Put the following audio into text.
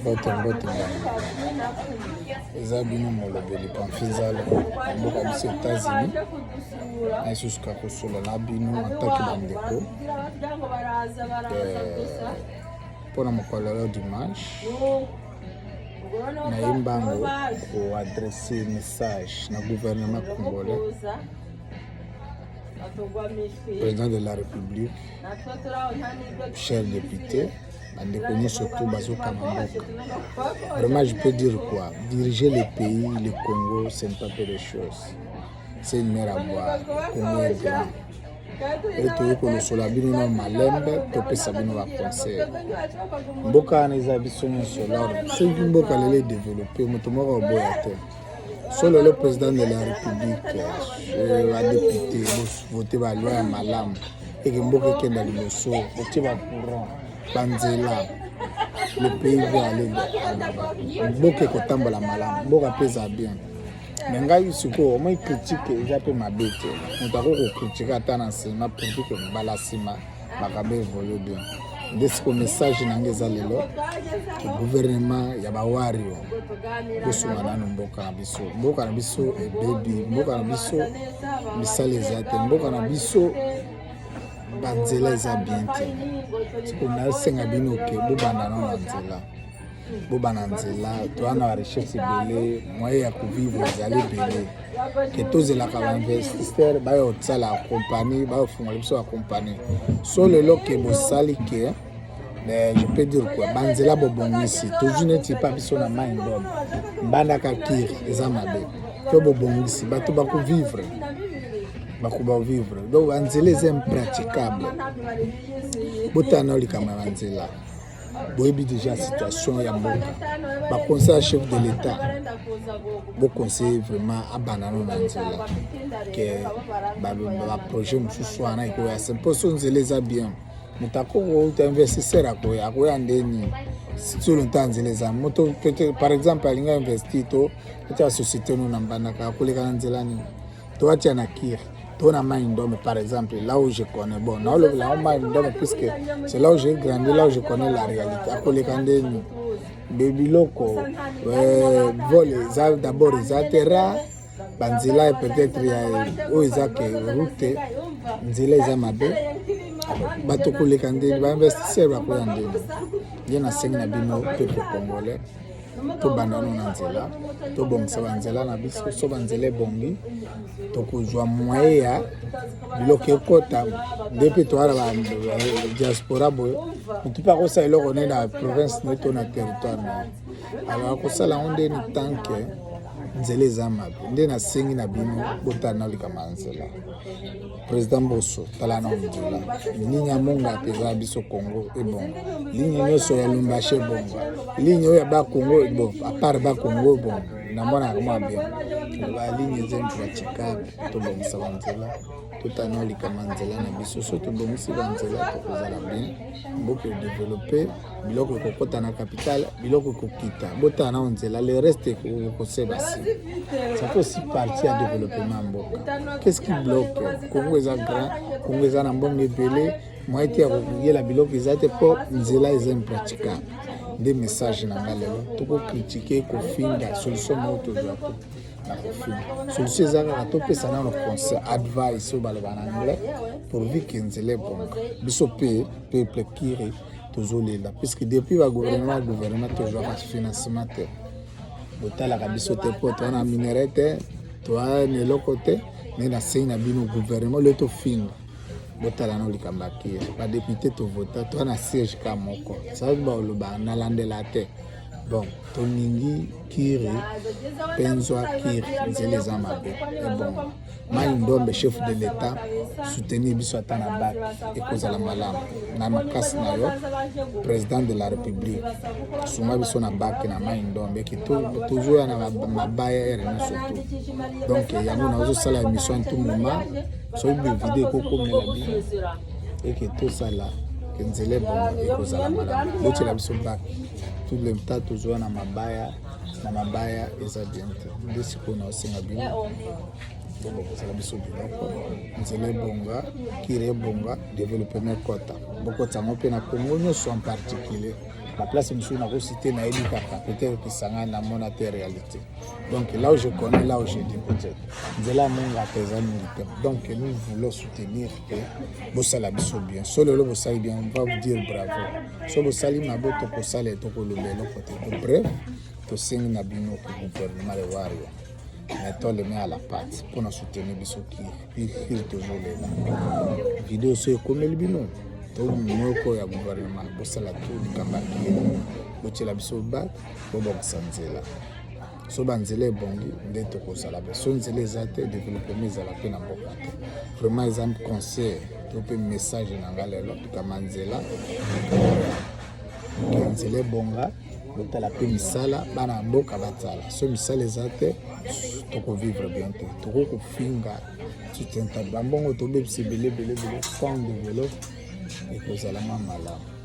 Bote eza bino molobeli Pamphile mboka biso États-Unis na isusuka kosola na bino ataki bandeko mpona mokolo lelo dimanche nayembango koadresse message na gouvernement congolais, président de la République, chers députés, surtout Bazooka Mamboka. Vraiment, je peux dire quoi? Diriger le pays, le Congo, c'est pas peu de choses. C'est une mer à boire. Le Congo est grand. Et tout le monde sur la bino na malembe, topé sabino va conseil. Mboka neza biso solar. C'est une mboka lele développer, motomoko boyate. Solo le président de la République, la députée, voter la loi à malam. Et que mboka kenda liboso, voter va courant. Banzela, le pays va aller à mboka kotambola malam. Mboka pesa bien. Mais ngai siko au moins critique eza pe mabete mutako ko critiquer atana sema pour que balasima bakabe évoluer bien desiko message nangeza lelo que gouvernement ya bawario bosunga nanu mboka na biso e baby mboka na biso misale ezate mboka na biso banzela eza bien te siko na senga bino ke bobanda na nzela bobana nzela toana recherche belé moyen ya vivre ezali belé que tozelaka bainvestisseur bayo tsala compagnie bayo fungola biso ya compagnie so lelo ke bosali ke je peux dire quoi banzela bobongisi toujours neti pa biso na mai ndom mbandaka kiri eza mabe to bobongisi bato bakovivre donc banzela eza impraticable botana likama banzela boyebi déjà situation ya mboka ba conseil chef de l'état bo conseil vraiment abanano na nzela que ba projet mususu wana iko ya simposo nzela eza bien mutako ko investisseur akoya ndeni si longtemps nzela eza moto par exemple alinga investir to ta société no nambana ka koleka na nzela ni to atia na kir. Ton Maïndome, par exemple, là où je connais, bon, non, là où Maïndome, puisque c'est là où j'ai grandi, là où je connais la réalité. À Kolekande, Baby Loco, vol, d'abord, ils ont terra, Banzila, peut-être, il y a où ils ont route, Nzila, ils ont mabé, Bato Kolekande, ils vont investir à Kolekande. Il y a un signe à Bino, peuple congolais. To bandano na nzela to bongisa banzela na biso so banzela bongi to kuzwa moyen ya biloko ekota depuis to ala ba diaspora boy tu pas ko sa eloko ne na province ne to na territoire na alors ko sala onde ni tanke nzela ezama nde na sengi na bino botana likama nzela président Bosso tala na nzela ligne monga peza biso Congo et bon ligne nyoso ya Lumbashi bonga ligne ya ba Congo bon à part ba Congo bon na mona kama bien ba ligne zetu praticable to bon savanzela totana likama nzela na biso so to bon si banzela to kozala bien beaucoup développer biloko kokota na capitale biloko kokita botana nzela le reste ko sebasi ça fait aussi partie à développement mboka qu'est-ce qui bloque Congo est grand Congo est na mbongo belé moitié ya kokugela biloko ezate po nzela est impraticable des messages na ngalelo to ko critiquer ko finga solution moto zapo na ko finga solution ezaka to pesa na conseil advice au baloba en anglais pour vivre nzela bonga biso peuple kiri tozolela puisque depuis le gouvernement toujours pas financement te botala kabiso te po to na minerete to ne lokote mais na sina bino gouvernement le to finga botala no likambaki ba député to vota to na siège ka moko ça ba loba na landela te bon to ningi kiri penzo kiri nzele za mabe et bon Maïndome chef de l'état soutenir biso atana bak et kozala malamu na makasi na yo président de la république suma biso na bak na Maïndome ki toujours na mabaya RN surtout donc yango na zo sala émission tout moment so bi vidéo ko komela bi et que tout ça là que nzele bon et kozala malamu bote la biso bak tout le temps toujours na mabaya eza bien te ndisiko na osenga bino donc c'est la biso biloko nzela bonga kire bonga développer mes quota boko tsango pe na Congo nyonso en particulier La place où je suis cité na Edikaka, peut-être que ça n'a pas de réalité. Donc là où je connais, là où je dis peut-être. C'est là mon artisan militaire. Donc nous voulons soutenir que Bossala biso bien. Solo le Bossala bien, on va vous dire bravo. So Bossali Mabo toko sale toko le belo côté. Bref, to sing na bino que gouvernement le wario. Mettons les mains à la pâte pour nous soutenir biso qui il toujours là. Vidéo sur comme le bino. Donc moko ya gouvernement Bossala tout kambaki. Botela biso ba bo boksanzela. So banzela bongi nde tokozala be so nzela ezate développement ezala pe na mboka te vraiment exemple conseil to pe message na ngalelo tukama nzela nzela bonga botala pe misala bana mboka batala so misala ezate tokovivre bien te tokofinga tutenta bambongo tobebisi belebele sans développer ekozala malamu.